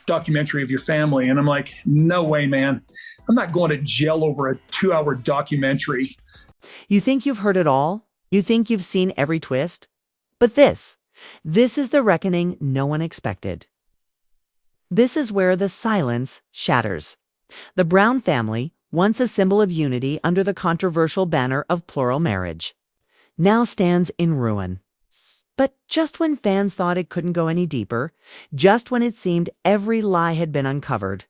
documentary of your family. And I'm like, no way, man. I'm not going to jail over a 2-hour documentary. You think you've heard it all? You think you've seen every twist? But this is the reckoning no one expected. This is where the silence shatters. The Brown family, once a symbol of unity under the controversial banner of plural marriage, now stands in ruin. But just when fans thought it couldn't go any deeper, just when it seemed every lie had been uncovered,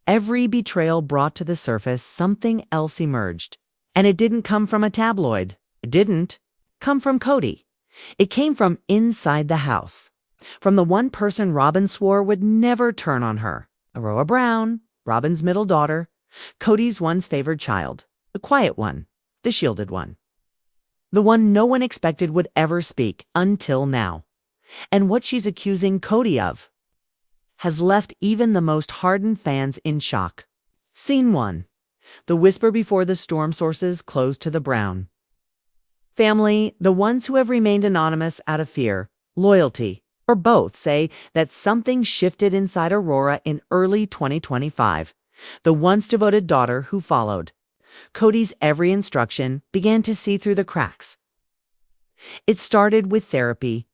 every betrayal brought to the surface, something else emerged. And it didn't come from a tabloid. It didn't come from Kody. It came from inside the house. From the one person Robyn swore would never turn on her. Robyn Brown, Robyn's middle daughter, Kody's once favored child. The quiet one, the shielded one. The one no one expected would ever speak until now. And what she's accusing Kody of has left even the most hardened fans in shock. Scene 1. The whisper before the storm sources close to the Brown family, the ones who have remained anonymous out of fear, loyalty, or both, say that something shifted inside Aurora in early 2025. The once devoted daughter who followed Kody's every instruction began to see through the cracks. It started with therapy.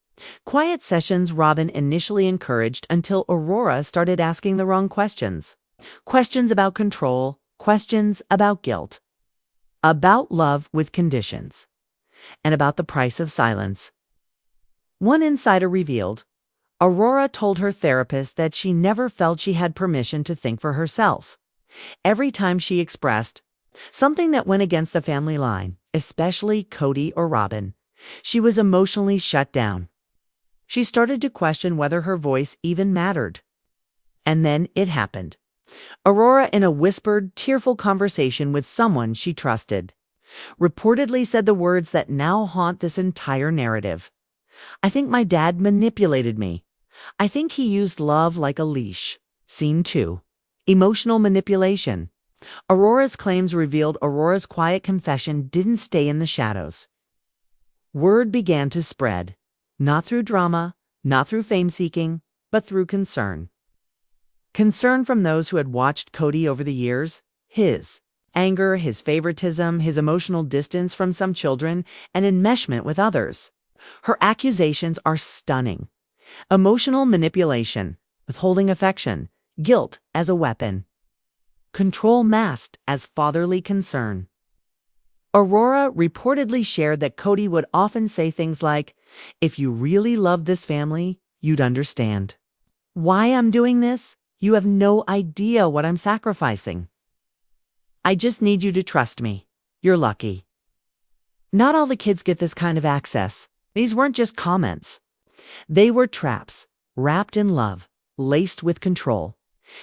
Quiet sessions Robyn initially encouraged until Aurora started asking the wrong questions. Questions about control, questions about guilt, about love with conditions, and about the price of silence. One insider revealed, Aurora told her therapist that she never felt she had permission to think for herself. Every time she expressed something that went against the family line, especially Kody or Robyn, she was emotionally shut down. She started to question whether her voice even mattered. And then it happened. Aurora, in a whispered, tearful conversation with someone she trusted, reportedly said the words that now haunt this entire narrative. I think my dad manipulated me. I think he used love like a leash. Scene 2. Emotional manipulation. Aurora's claims revealed Aurora's quiet confession didn't stay in the shadows. Word began to spread, not through drama, not through fame-seeking, but through concern. Concern from those who had watched Kody over the years, his anger, his favoritism, his emotional distance from some children, and enmeshment with others. Her accusations are stunning. Emotional manipulation, withholding affection, guilt as a weapon, control masked as fatherly concern. Aurora reportedly shared that Kody would often say things like, "If you really loved this family, you'd understand. Why I'm doing this? You have no idea what I'm sacrificing. I just need you to trust me. You're lucky." Not all the kids get this kind of access. These weren't just comments. They were traps, wrapped in love, laced with control.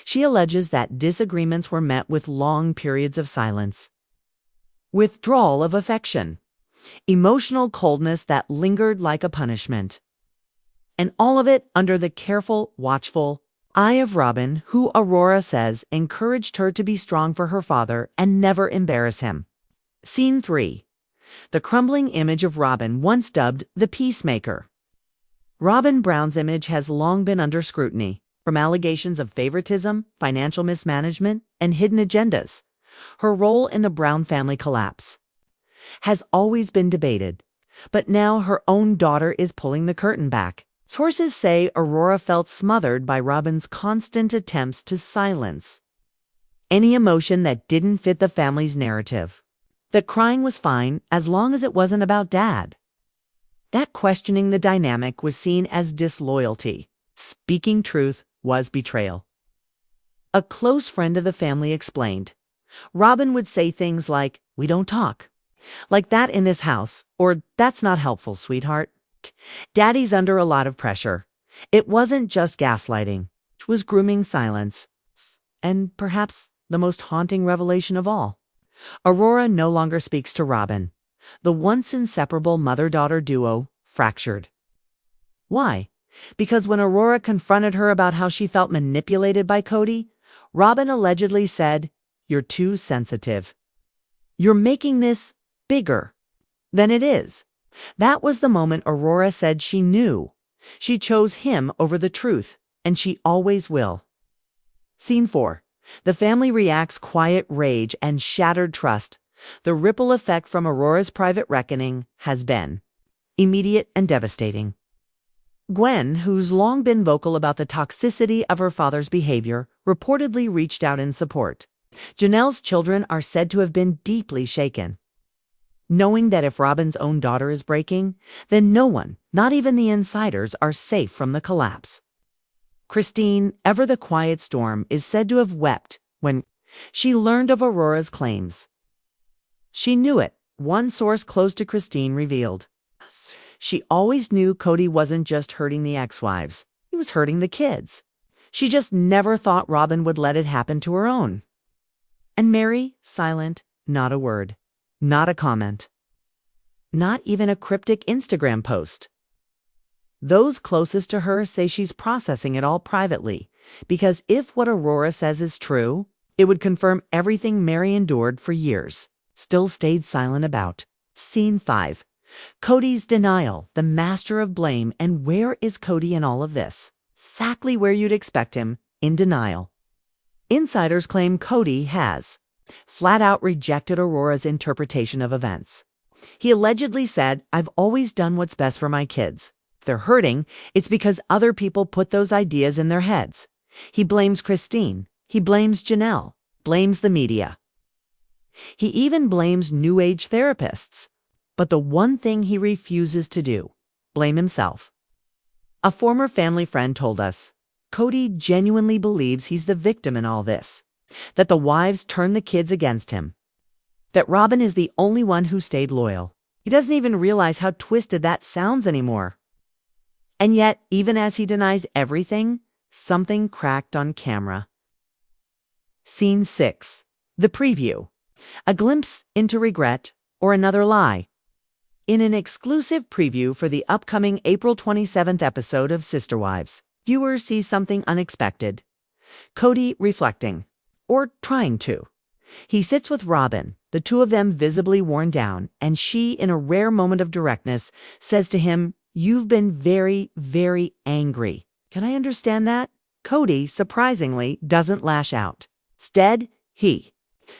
She alleges that disagreements were met with long periods of silence, withdrawal of affection, emotional coldness that lingered like a punishment. And all of it under the careful, watchful eye of Robyn, who Aurora says encouraged her to be strong for her father and never embarrass him. Scene 3. The crumbling image of Robyn, once dubbed the peacemaker. Robyn Brown's image has long been under scrutiny, from allegations of favoritism, financial mismanagement, and hidden agendas. Her role in the Brown family collapse has always been debated, but now her own daughter is pulling the curtain back. Sources say Aurora felt smothered by Robyn's constant attempts to silence any emotion that didn't fit the family's narrative. That crying was fine as long as it wasn't about Dad. That questioning the dynamic was seen as disloyalty. Speaking truth was betrayal. A close friend of the family explained, Robyn would say things like, "We don't talk," like that in this house, or "That's not helpful, sweetheart. Daddy's under a lot of pressure." It wasn't just gaslighting. It was grooming silence. And perhaps the most haunting revelation of all, Aurora no longer speaks to Robyn. The once inseparable mother-daughter duo fractured. Why? Because when Aurora confronted her about how she felt manipulated by Kody, Robyn allegedly said, "You're too sensitive. You're making this bigger than it is." That was the moment Aurora said she knew. She chose him over the truth, and she always will. Scene 4. The family reacts quiet rage and shattered trust. The ripple effect from Aurora's private reckoning has been immediate and devastating. Gwen, who's long been vocal about the toxicity of her father's behavior, reportedly reached out in support. Janelle's children are said to have been deeply shaken, knowing that if Robyn's own daughter is breaking, then no one, not even the insiders, are safe from the collapse. Christine, ever the quiet storm, is said to have wept when she learned of Aurora's claims. She knew it, one source close to Christine revealed. She always knew Kody wasn't just hurting the ex-wives, he was hurting the kids. She just never thought Robyn would let it happen to her own. And Meri, silent, not a word, not a comment, not even a cryptic Instagram post. Those closest to her say she's processing it all privately, because if what Aurora says is true, it would confirm everything Meri endured for years, still stayed silent about. Scene 5. Kody's denial, the master of blame. And where is Kody in all of this? Exactly where you'd expect him, in denial. Insiders claim Kody has flat out rejected Aurora's interpretation of events. He allegedly said, "I've always done what's best for my kids. If they're hurting, it's because other people put those ideas in their heads." He blames Christine. He blames Janelle. Blames the media. He even blames New Age therapists. But the one thing he refuses to do, blame himself. A former family friend told us, Kody genuinely believes he's the victim in all this, that the wives turned the kids against him, that Robyn is the only one who stayed loyal. He doesn't even realize how twisted that sounds anymore. And yet, even as he denies everything, something cracked on camera. Scene 6. The preview. A glimpse into regret or another lie. In an exclusive preview for the upcoming April 27th episode of Sister Wives, viewers see something unexpected. Kody reflecting, or trying to. He sits with Robyn, the two of them visibly worn down, and she, in a rare moment of directness, says to him, "You've been very, very angry. Can I understand that?" Kody, surprisingly, doesn't lash out. Instead, he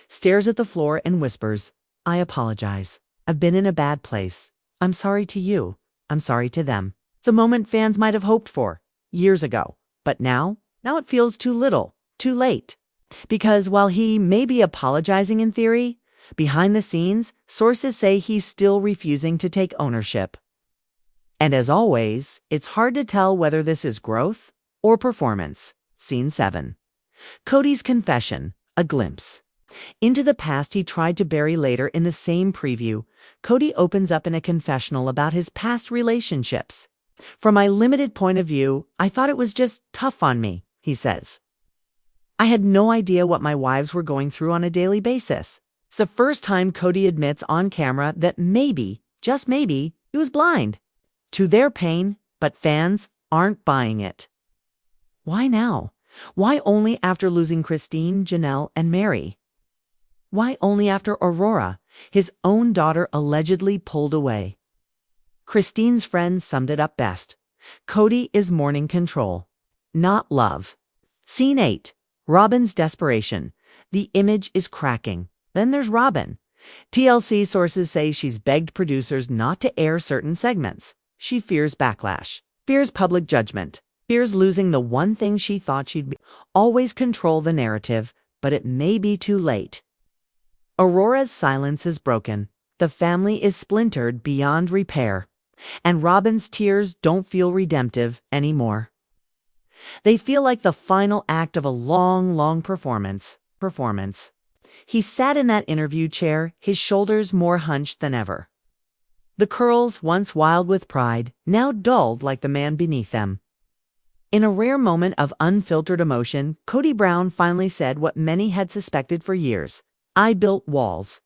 stares at the floor and whispers, "I apologize. I've been in a bad place. I'm sorry to you. I'm sorry to them." It's a moment fans might have hoped for years ago. But now it feels too little, too late. Because while he may be apologizing in theory, behind the scenes, sources say he's still refusing to take ownership. And as always, it's hard to tell whether this is growth or performance. Scene 7. Kody's confession, a glimpse into the past he tried to bury later. In the same preview, Kody opens up in a confessional about his past relationships. "From my limited point of view, I thought it was just tough on me," he says. "I had no idea what my wives were going through on a daily basis." It's the first time Kody admits on camera that maybe, just maybe, he was blind to their pain, but fans aren't buying it. Why now? Why only after losing Christine, Janelle, and Meri? Why only after Aurora, his own daughter, allegedly pulled away? Christine's friend summed it up best. Kody is mourning control, not love. Scene 8. Robyn's desperation. The image is cracking. Then there's Robyn. TLC sources say she's begged producers not to air certain segments. She fears backlash, fears public judgment, fears losing the one thing she thought she'd always control the narrative, but it may be too late. Aurora's silence is broken. The family is splintered beyond repair. And Robyn's tears don't feel redemptive anymore. They feel like the final act of a long, long performance. He sat in that interview chair, his shoulders more hunched than ever. The curls, once wild with pride, now dulled like the man beneath them. In a rare moment of unfiltered emotion, Kody Brown finally said what many had suspected for years. "I built walls.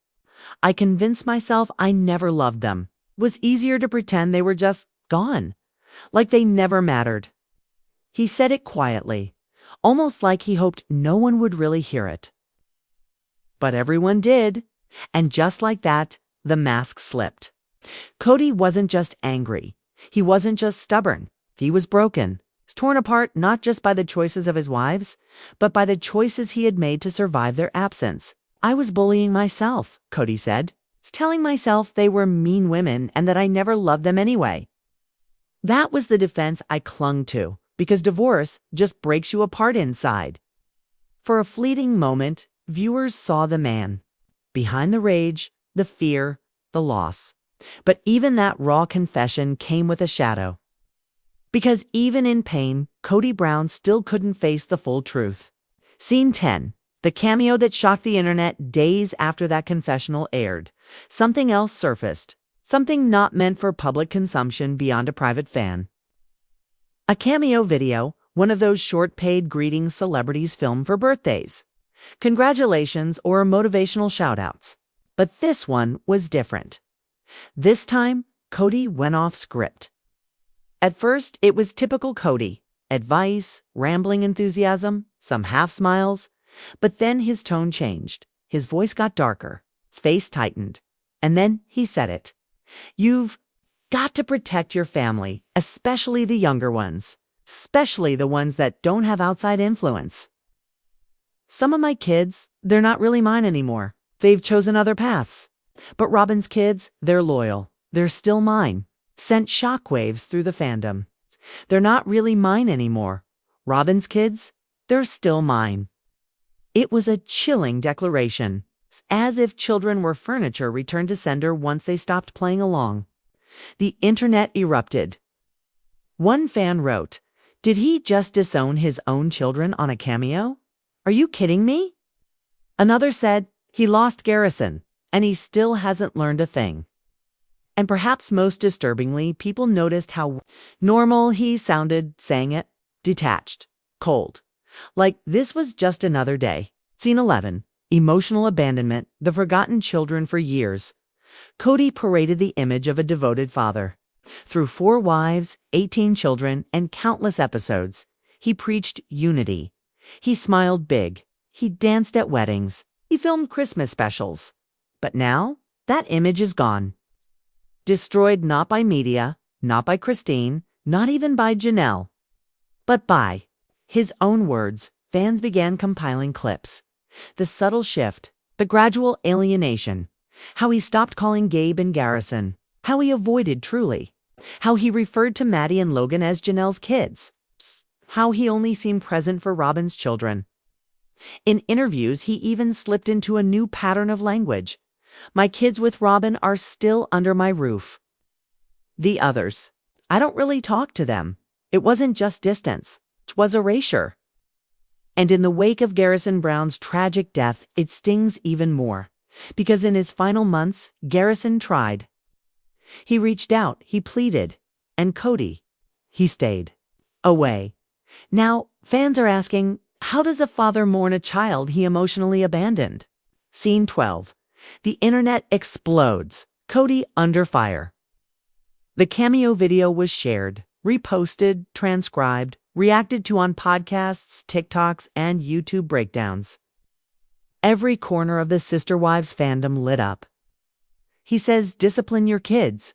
I convinced myself I never loved them. It was easier to pretend they were just gone, like they never mattered." He said it quietly, almost like he hoped no one would really hear it. But everyone did, and just like that, the mask slipped. Kody wasn't just angry. He wasn't just stubborn. He was broken. torn apart not just by the choices of his wives, but by the choices he had made to survive their absence. I was bullying myself, Kody said, telling myself they were mean women and that I never loved them anyway. That was the defense I clung to, because divorce just breaks you apart inside. For a fleeting moment, viewers saw the man. Behind the rage, the fear, the loss. But even that raw confession came with a shadow. Because even in pain, Kody Brown still couldn't face the full truth. Scene 10. The cameo that shocked the internet days after that confessional aired. Something else surfaced. Something not meant for public consumption beyond a private fan. A cameo video, one of those short paid greetings celebrities film for birthdays. Congratulations or motivational shoutouts. But this one was different. This time, Kody went off script. At first, it was typical Kody. Advice, rambling enthusiasm, some half smiles. But then his tone changed. His voice got darker. His face tightened. And then he said it. You've got to protect your family, especially the younger ones. Especially the ones that don't have outside influence. Some of my kids, they're not really mine anymore. They've chosen other paths. But Robyn's kids, they're loyal. They're still mine. Sent shockwaves through the fandom. They're not really mine anymore. Robyn's kids, they're still mine. It was a chilling declaration, as if children were furniture returned to sender once they stopped playing along. The internet erupted. One fan wrote, "Did he just disown his own children on a cameo? Are you kidding me?" Another said, "He lost Garrison, and he still hasn't learned a thing." And perhaps most disturbingly, people noticed how normal he sounded saying it, detached, cold. Like this was just another day. Scene 11. Emotional abandonment, the forgotten children for years. Kody paraded the image of a devoted father. Through 4 wives, 18 children, and countless episodes, he preached unity. He smiled big. He danced at weddings. He filmed Christmas specials. But now, that image is gone. Destroyed not by media, not by Christine, not even by Janelle, but by his own words. Fans began compiling clips. The subtle shift, the gradual alienation, how he stopped calling Gabe and Garrison, how he avoided Truly, how he referred to Maddie and Logan as Janelle's kids, how he only seemed present for Robyn's children. In interviews, he even slipped into a new pattern of language. My kids with Robyn are still under my roof. The others, I don't really talk to them. It wasn't just distance, it was erasure. And in the wake of Garrison Brown's tragic death, it stings even more. Because in his final months, Garrison tried. He reached out, he pleaded. And Kody, he stayed. Away. Now, fans are asking, how does a father mourn a child he emotionally abandoned? Scene 12. The internet explodes. Kody under fire. The cameo video was shared, reposted, transcribed, reacted to on podcasts, TikToks, and YouTube breakdowns. Every corner of the Sister Wives fandom lit up. He says, discipline your kids,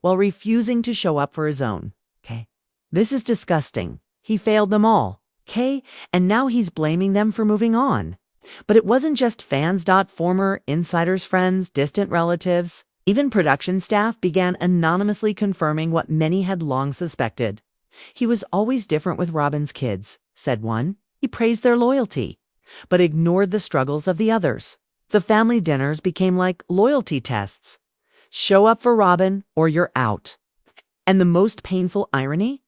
while refusing to show up for his own. Okay. This is disgusting. He failed them all. Okay. And now he's blaming them for moving on. But it wasn't just fans. Former insiders, friends, distant relatives, even production staff began anonymously confirming what many had long suspected. He was always different with Robyn's kids, said one. He praised their loyalty, but ignored the struggles of the others. The family dinners became like loyalty tests. Show up for Robyn or you're out. And the most painful irony?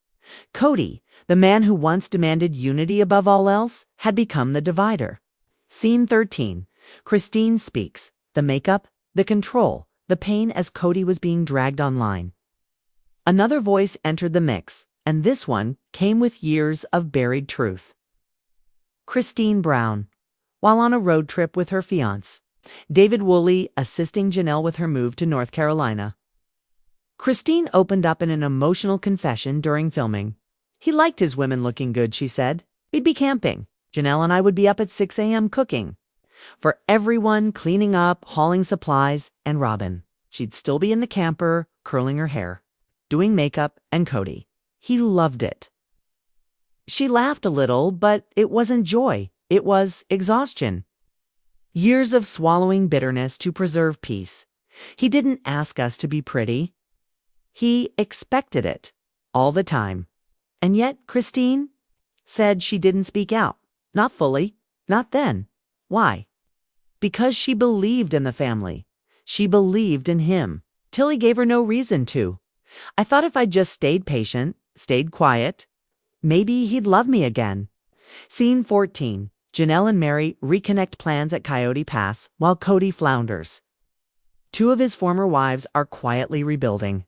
Kody, the man who once demanded unity above all else, had become the divider. Scene 13. Christine speaks. The makeup, the control, the pain as Kody was being dragged online. Another voice entered the mix, and this one came with years of buried truth. Christine Brown, while on a road trip with her fiancé, David Woolley assisting Janelle with her move to North Carolina. Christine opened up in an emotional confession during filming. He liked his women looking good, she said. We'd be camping. Janelle and I would be up at 6 a.m. cooking. For everyone, cleaning up, hauling supplies, and Robyn. She'd still be in the camper, curling her hair, doing makeup, and Kody. He loved it. She laughed a little, but it wasn't joy. It was exhaustion. Years of swallowing bitterness to preserve peace. He didn't ask us to be pretty. He expected it. All the time. And yet, Christine said she didn't speak out. Not fully. Not then. Why? Because she believed in the family. She believed in him. Tilly gave her no reason to. I thought if I just stayed patient, stayed quiet, maybe he'd love me again. Scene 14. Janelle and Meri reconnect plans at Coyote Pass while Kody flounders. Two of his former wives are quietly rebuilding.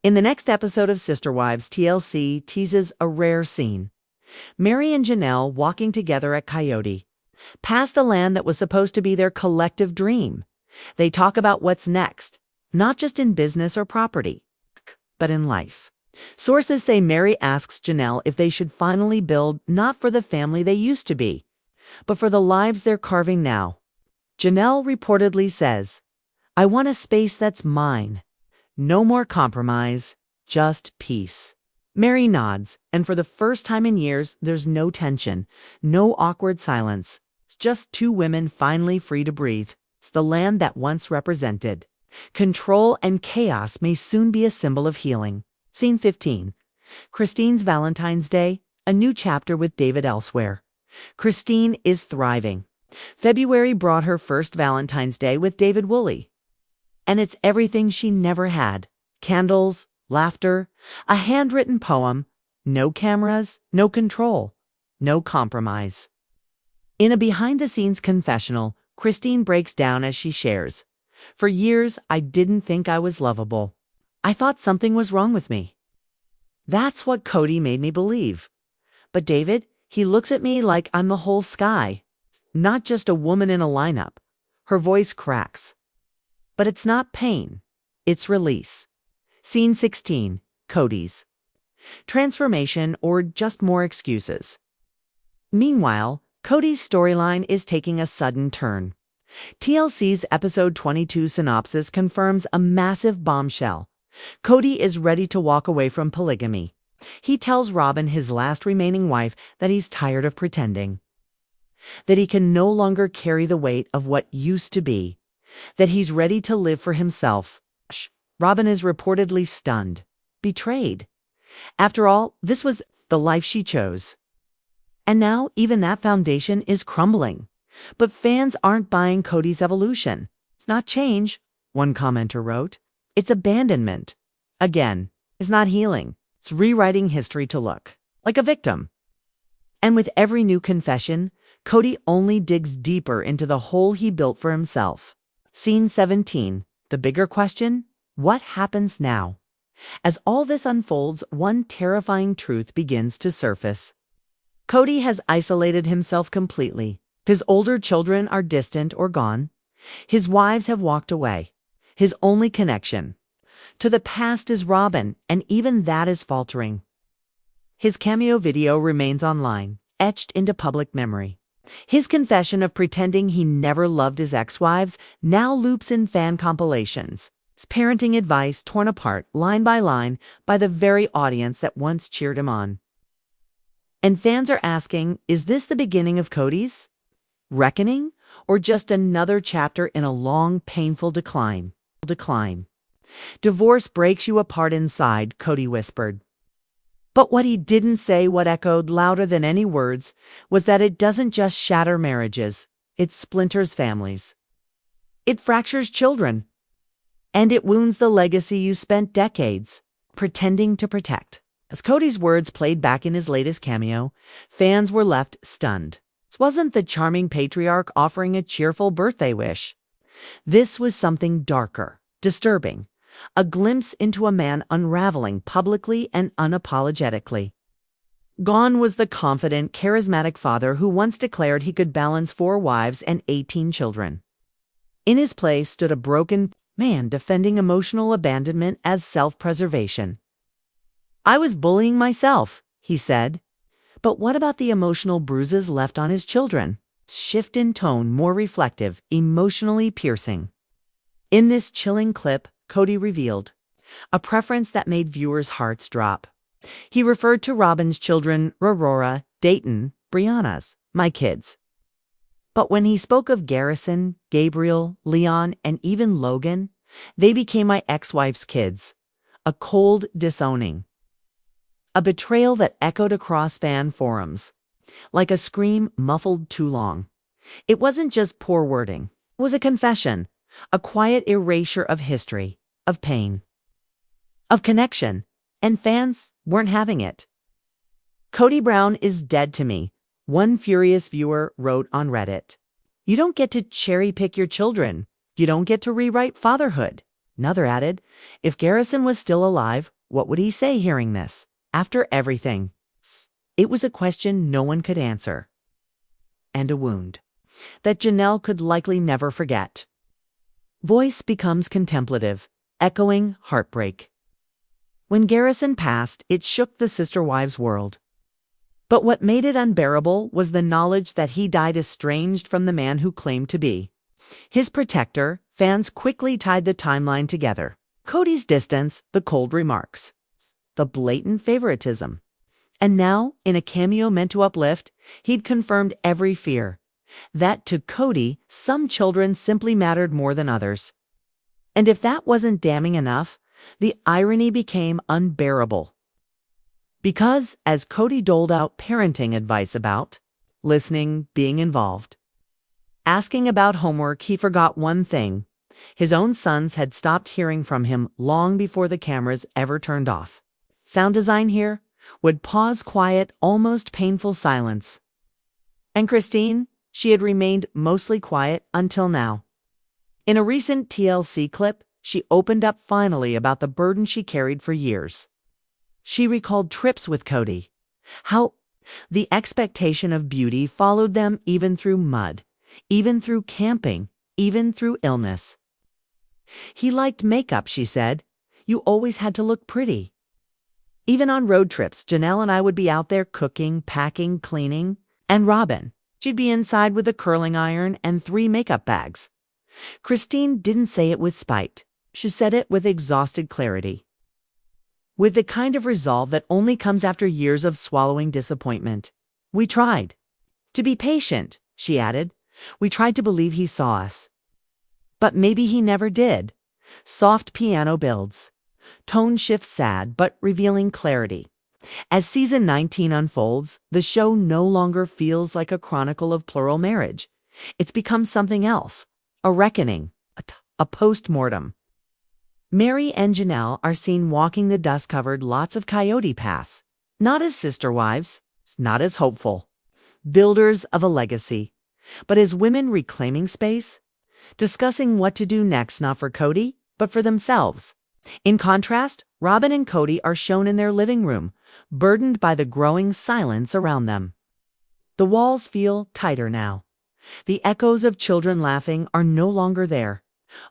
In the next episode of Sister Wives, TLC teases a rare scene. Meri and Janelle walking together at Coyote, past the land that was supposed to be their collective dream. They talk about what's next, not just in business or property, but in life. Sources say Meri asks Janelle if they should finally build not for the family they used to be, but for the lives they're carving now. Janelle reportedly says, "I want a space that's mine. No more compromise, just peace." Meri nods, and for the first time in years, there's no tension, no awkward silence. It's just two women finally free to breathe. It's the land that once represented. Control and chaos may soon be a symbol of healing. Scene 15. Christine's Valentine's Day, a new chapter with David elsewhere. Christine is thriving. February brought her first Valentine's Day with David Woolley. And it's everything she never had. Candles, laughter, a handwritten poem, no cameras, no control, no compromise. In a behind-the-scenes confessional, Christine breaks down as she shares, "For years, I didn't think I was lovable. I thought something was wrong with me. That's what Kody made me believe. But David, he looks at me like I'm the whole sky, not just a woman in a lineup." Her voice cracks. But it's not pain. It's release. Scene 16. Kody's transformation, or just more excuses. Meanwhile, Kody's storyline is taking a sudden turn. TLC's episode 22 synopsis confirms a massive bombshell. Kody is ready to walk away from polygamy. He tells Robyn, his last remaining wife, that he's tired of pretending. That he can no longer carry the weight of what used to be. That he's ready to live for himself. Robyn is reportedly stunned. Betrayed. After all, this was the life she chose. And now, even that foundation is crumbling. But fans aren't buying Kody's evolution. It's not change, one commenter wrote. It's abandonment. Again, it's not healing. It's rewriting history to look like a victim. And with every new confession, Kody only digs deeper into the hole he built for himself. Scene 17. The bigger question? What happens now? As all this unfolds, one terrifying truth begins to surface. Kody has isolated himself completely. His older children are distant or gone. His wives have walked away. His only connection to the past is Robyn, and even that is faltering. His cameo video remains online, etched into public memory. His confession of pretending he never loved his ex-wives now loops in fan compilations. His parenting advice torn apart line by line by the very audience that once cheered him on. And fans are asking, is this the beginning of Kody's reckoning, or just another chapter in a long, painful decline? Divorce breaks you apart inside, Kody whispered. But what he didn't say, what echoed louder than any words, was that it doesn't just shatter marriages, it splinters families. It fractures children. And it wounds the legacy you spent decades pretending to protect. As Kody's words played back in his latest cameo, fans were left stunned. This wasn't the charming patriarch offering a cheerful birthday wish. This was something darker, disturbing, a glimpse into a man unraveling publicly and unapologetically. Gone was the confident, charismatic father who once declared he could balance 4 wives and 18 children. In his place stood a broken man defending emotional abandonment as self-preservation. "I was bullying myself," he said. But what about the emotional bruises left on his children? Shift in tone, more reflective, emotionally piercing. In this chilling clip, Kody revealed a preference that made viewers' hearts drop. He referred to Robyn's children, Aurora, Dayton, Brianna's, my kids. But when he spoke of Garrison, Gabriel, Leon, and even Logan, they became my ex-wife's kids. A cold disowning. A betrayal that echoed across fan forums, like a scream muffled too long. It wasn't just poor wording. It was a confession, a quiet erasure of history, of pain, of connection, and fans weren't having it. Kody Brown is dead to me, one furious viewer wrote on Reddit. You don't get to cherry-pick your children. You don't get to rewrite fatherhood. Another added, if Garrison was still alive, what would he say hearing this? After everything. It was a question no one could answer. And a wound that Janelle could likely never forget. Voice becomes contemplative, echoing heartbreak. When Garrison passed, it shook the sister wives' world. But what made it unbearable was the knowledge that he died estranged from the man who claimed to be his protector. Fans quickly tied the timeline together. Kody's distance, the cold remarks, the blatant favoritism. And now, in a cameo meant to uplift, he'd confirmed every fear. That to Kody, some children simply mattered more than others. And if that wasn't damning enough, the irony became unbearable. Because, as Kody doled out parenting advice about listening, being involved, asking about homework, he forgot one thing. His own sons had stopped hearing from him long before the cameras ever turned off. Sound design here would pause quiet, almost painful silence. And Christine, she had remained mostly quiet until now. In a recent TLC clip, she opened up finally about the burden she carried for years. She recalled trips with Kody, how the expectation of beauty followed them even through mud, even through camping, even through illness. He liked makeup, she said. You always had to look pretty. Even on road trips, Janelle and I would be out there cooking, packing, cleaning. And Robyn, she'd be inside with a curling iron and 3 makeup bags. Christine didn't say it with spite. She said it with exhausted clarity. With the kind of resolve that only comes after years of swallowing disappointment. We tried to be patient, she added. We tried to believe he saw us. But maybe he never did. Soft piano builds. Tone shifts sad, but revealing clarity. As season 19 unfolds, the show no longer feels like a chronicle of plural marriage. It's become something else. A reckoning. A post-mortem. Meri and Janelle are seen walking the dust-covered lots of Coyote Pass. Not as sister wives, not as hopeful, builders of a legacy, but as women reclaiming space, discussing what to do next, not for Kody, but for themselves. In contrast, Robyn and Kody are shown in their living room, burdened by the growing silence around them. The walls feel tighter now. The echoes of children laughing are no longer there.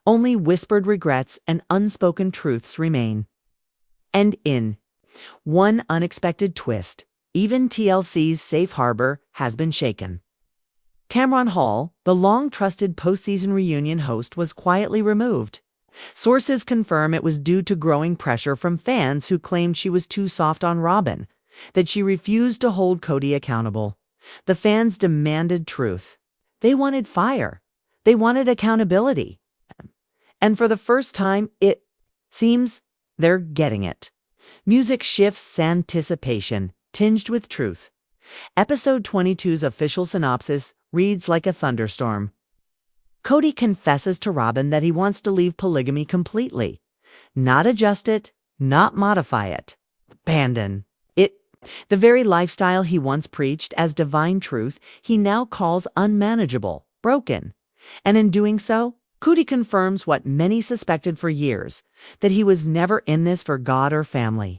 Only whispered regrets and unspoken truths remain. And in one unexpected twist, even TLC's safe harbor has been shaken. Tamron Hall, the long-trusted postseason reunion host, was quietly removed. Sources confirm it was due to growing pressure from fans who claimed she was too soft on Robyn, that she refused to hold Kody accountable. The fans demanded truth. They wanted fire. They wanted accountability. And for the first time, it seems they're getting it. Music shifts anticipation, tinged with truth. Episode 22's official synopsis reads like a thunderstorm. Kody confesses to Robyn that he wants to leave polygamy completely. Not adjust it, not modify it. Abandon it. The very lifestyle he once preached as divine truth, he now calls unmanageable, broken. And in doing so, Kody confirms what many suspected for years, that he was never in this for God or family.